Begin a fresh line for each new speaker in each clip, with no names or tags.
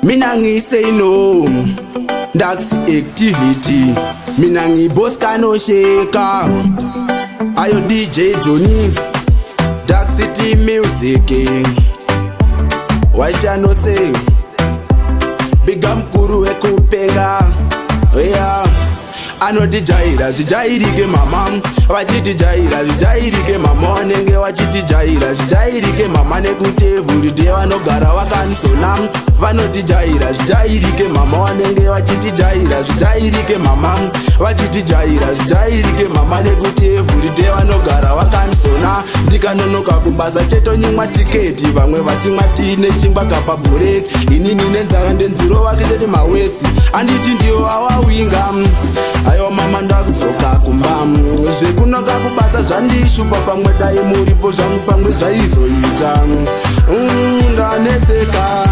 Mina say no, that's activity. Mina boss Kanosheka. Ayo DJ Johnny, darkcity music. Wacha no say, bigam kuru ekupenga. Yeah. Ano dijaira, zijairike mama. Wachiti jaira, zijairike mama. Nenge wachiti jaira, zijairike mama. Negute vuride vanogara wakanisona. Vanoti jaira, zijairike mama. Nenge wachiti jaira, zijairike mama. Wachiti jaira, zijairike mama. Negute vuride vanogara wakanisona. Ndikanonoka kubasa cheto nyimwa tiketi. Vamwe vachimwa tine chingwa kapa bureki. Inini nenzara ndenziro wakitete mawetsi. Anditi ndiyo awawinga. Ayo mama ndakudzoka kumba. Zvekunoka kubasa zvandishupa pamwe dai muripo zvangu pamwe zvaizoita. Ndanetseka.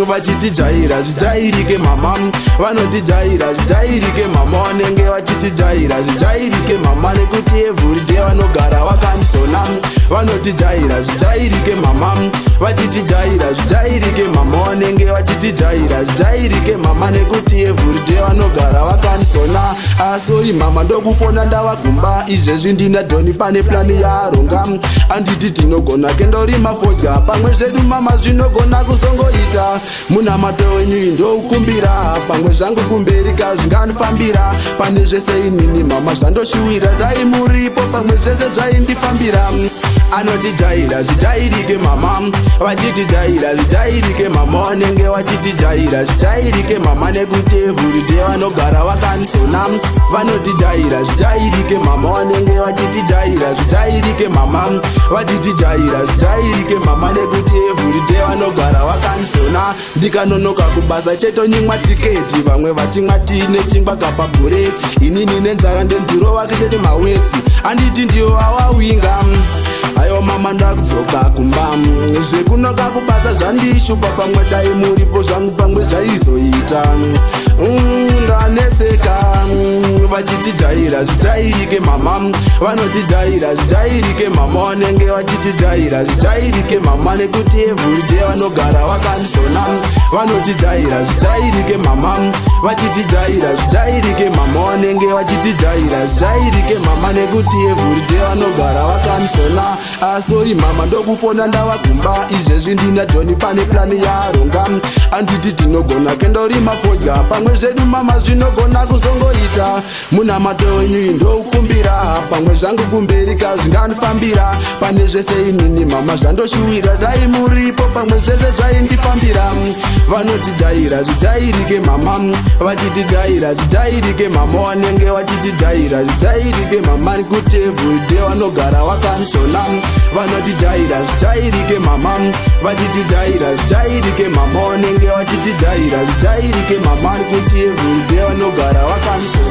Vachiti jaira, zijairike mama. Vanoti jaira, zijairike mama. Vanenge vachiti jaira, zijairike mama. Nekuti everyday vanogara wakanisona. Vanoti jaira, zijairike mama. Vachiti jaira, zijairike mama. Vanenge vachiti jaira, zijairike mama. Nekuti everyday vanogara wakanisona. Sorry mama ndokufona ndavagumba. Izvezvi ndina doni pane plani yaronga. Anditi tinogona kendorima fodya. Pamwe zvedu mama zvinogona kuzongoita. Muna mato wenyu ndoukumbira. Pamwe zvangu kumberi kazvinganifambira. Pane zvese inini mama zvandoshuwira. Dai muripo pamwe zvese zvaindifambira. Anoti jaira, zijairike mama. Vachiti jaira, zijairike mama. Vanenge vachiti jaira, zijairike mama. Nekuti everyday vanogara wakanisona. Vanoti jaira, zijairike mama. Vanenge vachiti jaira, zijairike mama. Vachiti jaira, zijairike mama. Nekuti everyday vanogara wakanisona. Ndikanonoka kubasa cheto nyimwa tiketi. Vamwe vachimwa tine chingwa kapa bureki. Inini nenzara ndenziro wakitete mawetsi. Anditi ndiyo awawinga. Ayo mama ndakudzoka kumba. Zvekunoka kubasa zvandishupa pamwe dai muripo zvangu pamwe zvaizoita. Ndanetseka. Vachiti jaira, zijairike mama. Vanoti jaira, zijairike mama. Vanenge vachiti jaira, zijairike mama. Nekuti everyday vanogara wakanisona. Vanoti jaira, zijairike mama. Vachiti jaira, zijairike mama. Vanenge vachiti jaira, zijairike mama. Nekuti everyday vanogara wakanisona. Sorry mama ndokufona ndavagumba. Izvezvi ndina doni pane plani yaronga. Anditi tinogona kendorima fodya. Pamwe zvedu mama zvinogona kuzongoita. Muna mato wenyu ndoukumbira. Pamwe zvangu kumberi kazvinganifambira. Pane zvese inini mama zvandoshuwira. Dai muripo pamwe zvese zvaindifambira. Vanoti jaira, zijairike mama. Vachiti jaira, zijairike mama. Vanenge vachiti jaira, zijairike mama. Nekuti everyday vanogara wakanisona. Vanoti jaira, zijairike mama. Vachiti jaira, zijairike mama. Vanenge vachiti jaira, zijairike mama. Nekuti everyday vanogara wakanisona.